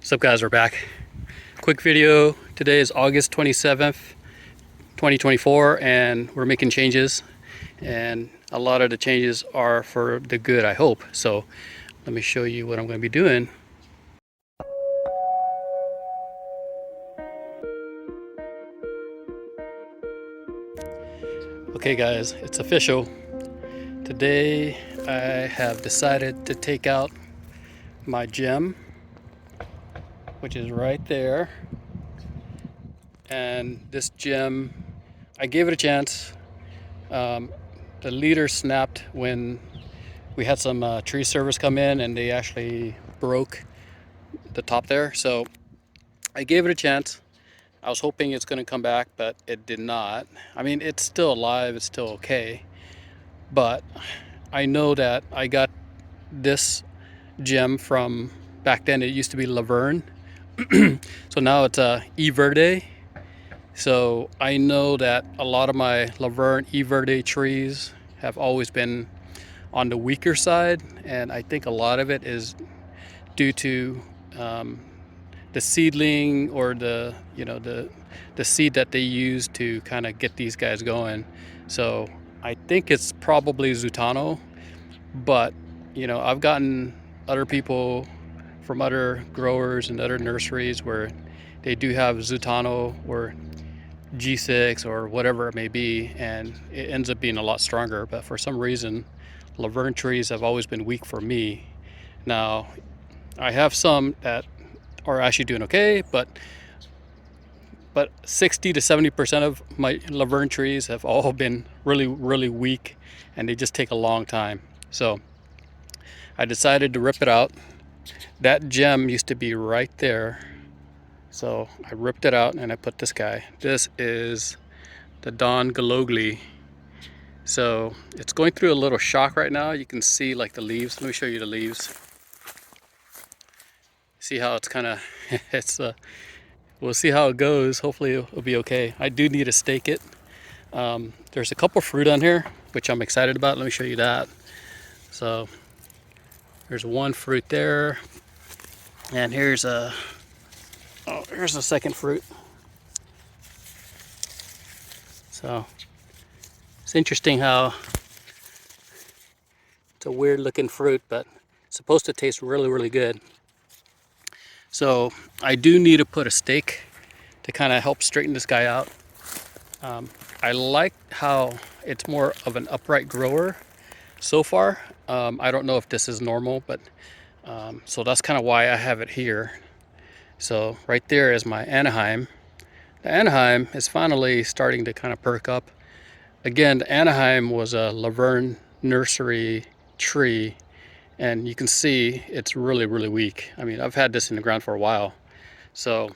What's up, guys? We're back. Quick video. Today is August 27th, 2024, and we're making changes, and a lot of the changes are for the good, I hope. So let me show you what I'm going to be doing. Okay guys, it's official. Today I have decided to take out my gem, which is right there. And this gem, I gave it a chance. The leader snapped when we had some tree service come in, and they actually broke the top there. So I gave it a chance. I was hoping it's going to come back, but it did not. I mean, it's still alive, it's still okay. But I know that I got this gem from back then. It used to be Laverne. So now it's E Verde. So I know that a lot of my Laverne E Verde trees have always been on the weaker side, and I think a lot of it is due to the seedling, or the seed that they use to kind of get these guys going. So I think it's probably Zutano, but I've gotten other people from other growers and other nurseries where they do have Zutano or G6 or whatever it may be, and it ends up being a lot stronger. But for some reason, Laverne trees have always been weak for me. Now I have some that are actually doing okay, but 60 to 70% of my Laverne trees have all been really weak, and they just take a long time. So I decided to rip it out. That gem used to be right there, so I ripped it out and I put this guy. This is the Don Gillogly. So it's going through a little shock right now. You can see like the leaves. Let me show you the leaves. See how it's kind of we'll see how it goes. Hopefully it'll be okay. I do need to stake it. There's a couple fruit on here, which I'm excited about. Let me show you that. So there's one fruit there, and here's a second fruit. So it's interesting how it's a weird looking fruit, but it's supposed to taste really good. So I do need to put a stake to kind of help straighten this guy out. I like how it's more of an upright grower so far. I don't know if this is normal, but so that's kind of why I have it here. So right there is my Anaheim. The Anaheim is finally starting to kind of perk up. Again, the Anaheim was a Laverne nursery tree, and you can see it's really weak. I mean, I've had this in the ground for a while. So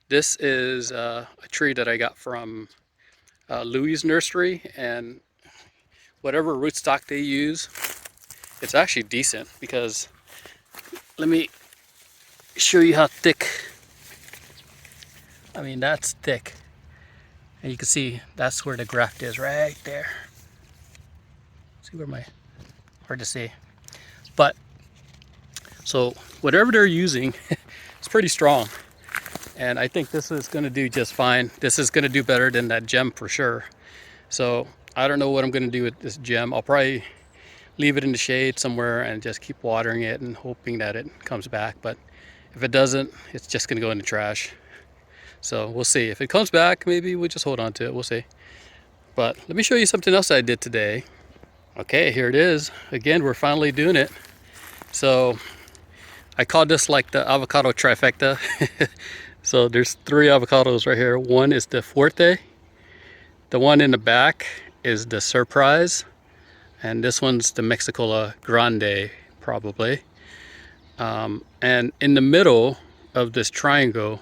this is a tree that I got from Louis' nursery, and whatever rootstock they use, it's actually decent, because let me show you how thick. I mean, that's thick, and you can see that's where the graft is, right there. See where my, hard to see, but so whatever they're using, it's pretty strong, and I think this is going to do just fine. This is going to do better than that gem for sure. So I don't know what I'm going to do with this gem. I'll probably leave it in the shade somewhere and just keep watering it and hoping that it comes back. But if it doesn't, it's just going to go in the trash. So we'll see. If it comes back, maybe we'll just hold on to it. We'll see. But let me show you something else I did today. Okay, here it is. Again, we're finally doing it. So I call this like the avocado trifecta. So there's 3 avocados right here. One is the Fuerte. The one in the back is the Surprise. And this one's the Mexicola Grande, probably. And in the middle of this triangle,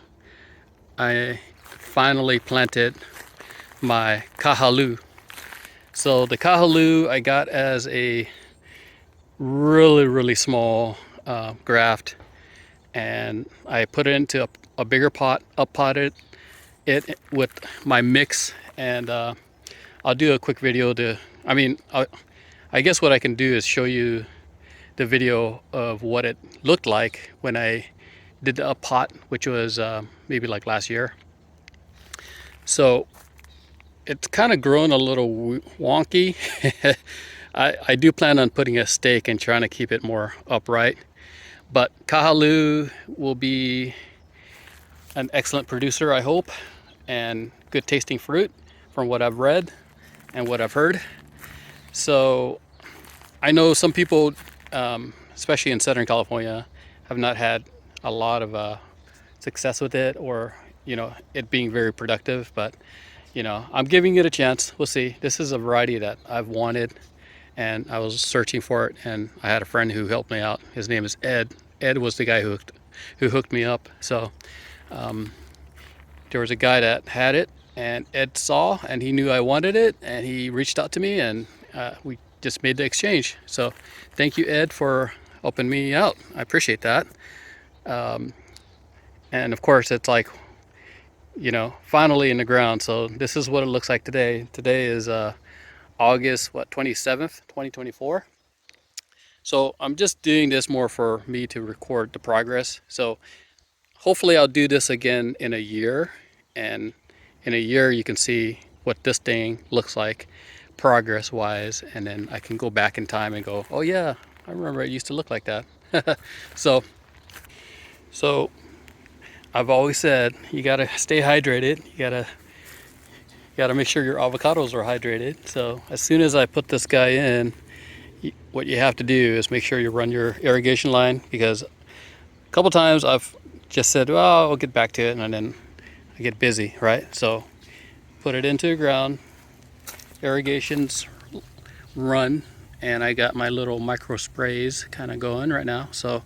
I finally planted my Kahalu'u. So the Kahalu'u I got as a really small graft, and I put it into a bigger pot, up-potted it with my mix, and I'll do a quick video to, I guess what I can do is show you the video of what it looked like when I did the up pot, which was maybe like last year. So it's kind of grown a little wonky. I do plan on putting a stake and trying to keep it more upright. But Kahalu'u will be an excellent producer, I hope, and good tasting fruit from what I've read and what I've heard. So I know some people, especially in Southern California, have not had a lot of success with it, or it being very productive. But I'm giving it a chance. We'll see. This is a variety that I've wanted, and I was searching for it, and I had a friend who helped me out. His name is Ed. Ed was the guy who hooked me up. So there was a guy that had it, and Ed saw, and he knew I wanted it, and he reached out to me, and we just made the exchange. So thank you, Ed, for helping me out. I appreciate that. And of course, it's like, finally in the ground. So this is what it looks like today. Today is August 27th, 2024. So I'm just doing this more for me to record the progress. So hopefully I'll do this again in a year, and in a year you can see what this thing looks like progress wise, and then I can go back in time and go, oh yeah, I remember it used to look like that. So I've always said you gotta stay hydrated. You gotta make sure your avocados are hydrated. So as soon as I put this guy in, what you have to do is make sure you run your irrigation line, because a couple times I've just said, well, I'll get back to it, and then I get busy, right? So put it into the ground, irrigations run, and I got my little micro sprays kind of going right now. So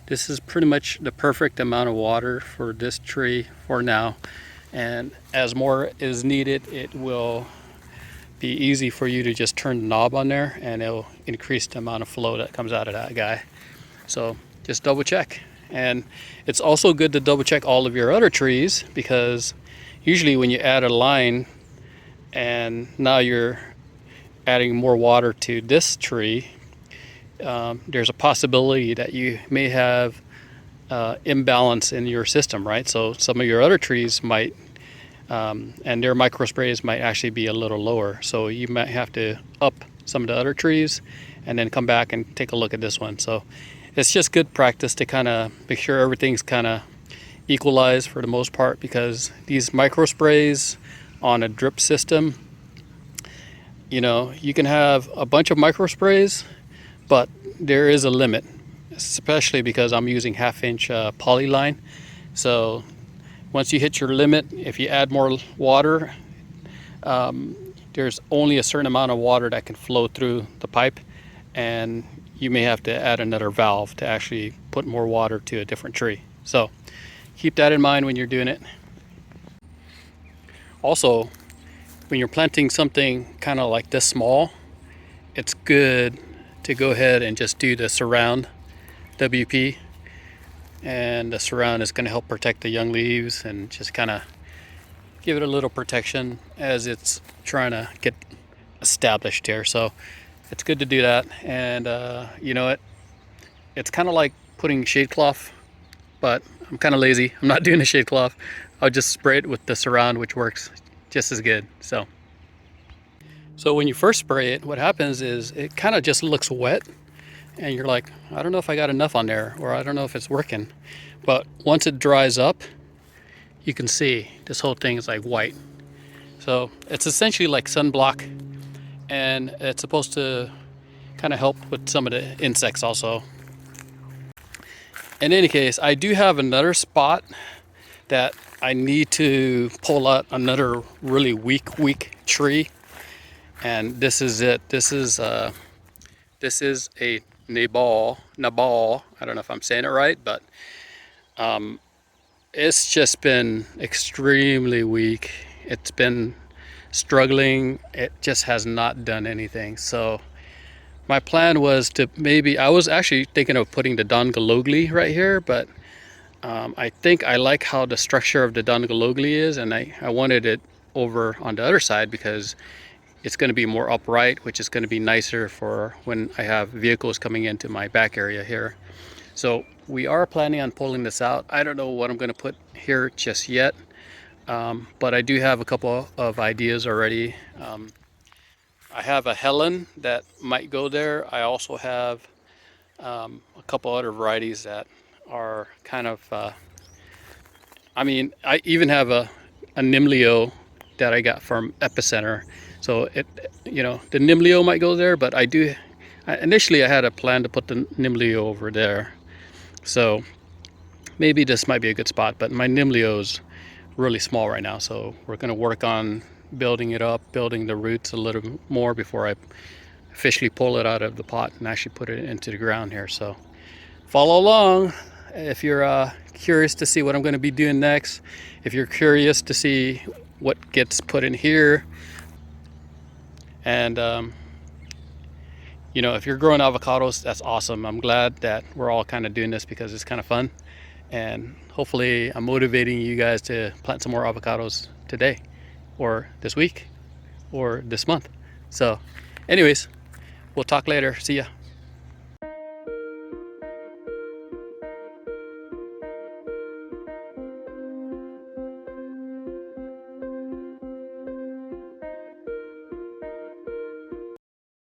this is pretty much the perfect amount of water for this tree for now, and as more is needed, it will be easy for you to just turn the knob on there, and it'll increase the amount of flow that comes out of that guy. So just double check. And it's also good to double check all of your other trees, because usually when you add a line and now you're adding more water to this tree, there's a possibility that you may have imbalance in your system, right? So some of your other trees might, and their micro sprays might actually be a little lower. So you might have to up some of the other trees and then come back and take a look at this one. So it's just good practice to kind of make sure everything's kind of equalized for the most part, because these micro sprays on a drip system, you can have a bunch of micro sprays, but there is a limit, especially because I'm using 1/2-inch poly line. So once you hit your limit, if you add more water, there's only a certain amount of water that can flow through the pipe, and you may have to add another valve to actually put more water to a different tree. So keep that in mind when you're doing it. Also, when you're planting something kind of like this small, it's good to go ahead and just do the surround WP, and the surround is going to help protect the young leaves and just kind of give it a little protection as it's trying to get established here. So it's good to do that. And it's kind of like putting shade cloth, but I'm kind of lazy. I'm not doing the shade cloth. I'll just spray it with the surround, which works just as good. So when you first spray it, what happens is it kind of just looks wet, and you're like, I don't know if I got enough on there, or I don't know if it's working. But once it dries up, you can see this whole thing is like white. So it's essentially like sunblock, and it's supposed to kind of help with some of the insects also. In any case, I do have another spot that I need to pull out another really weak tree, and this is it. This is a nabal. I don't know if I'm saying it right, but it's just been extremely weak. It's been struggling. It just has not done anything. So my plan was to I was actually thinking of putting the Don Gillogly right here, but I think I like how the structure of the Don Gillogly is, and I wanted it over on the other side because it's going to be more upright, which is going to be nicer for when I have vehicles coming into my back area here. So we are planning on pulling this out. I don't know what I'm going to put here just yet, but I do have a couple of ideas already. I have a Helen that might go there. I also have a couple other varieties that are kind of, I even have a Nimlio that I got from Epicenter. So the Nimlio might go there, but initially I had a plan to put the Nimlio over there. So maybe this might be a good spot, but my Nimlio is really small right now. So we're gonna work on building it up, building the roots a little more before I officially pull it out of the pot and actually put it into the ground here. So follow along if you're curious to see what I'm going to be doing next. If you're curious to see what gets put in here, and if you're growing avocados, that's awesome. I'm glad that we're all kind of doing this because it's kind of fun, and hopefully I'm motivating you guys to plant some more avocados today or this week or this month. So anyways, we'll talk later. See ya.